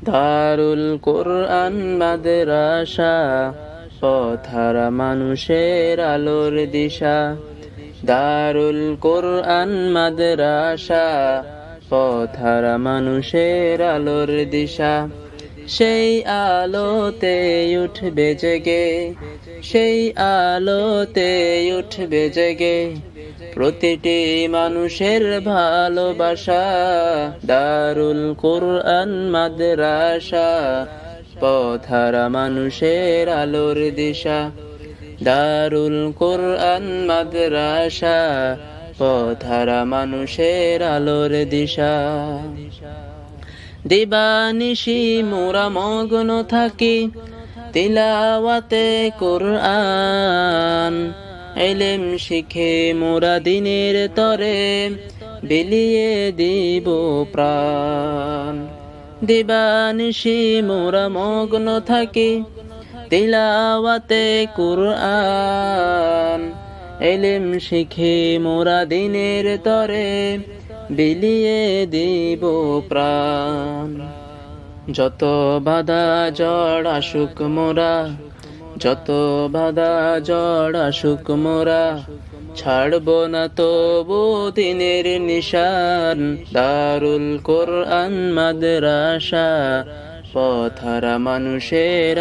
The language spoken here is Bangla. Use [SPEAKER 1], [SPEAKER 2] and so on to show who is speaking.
[SPEAKER 1] দারুল কোরআন মাদ্রাসা, পথহারা মানুষের আলোর দিশা। দারুল কোরআন মাদ্রাসা, পথহারা মানুষের আলোর দিশা। সেই আলোতে উঠবে জেগে, সেই আলোতে উঠবে জেগে প্রতিটি মানুষের ভালোবাসা। দারুল কোরআন মাদ্রাসা, পথহারা মানুষের আলোর দিশা। দারুল কোরআন মাদ্রাসা, পথহারা মানুষের আলোর দিশা। দিবানিশি মোরা মগ্ন থাকি তিলাওয়াতে কোরআন। ইলম শিখে মোরা দিনের তরে বিলিয়ে দিব প্রাণ। দিবানিশি মোরা মগ্ন থাকি তিলাওয়াতে কোরআন। ইলম শিখে মোরা দিনের তরে বিলিয়ে দিব প্রাণ। যত বাধা ঝড় আসুক মোরা, যত বাধা ঝড় আসুক মোরা, ছাড়ব না তবু দিনের নিশান। দারুল কোরআন মাদ্রাসা, পথহারা মানুষের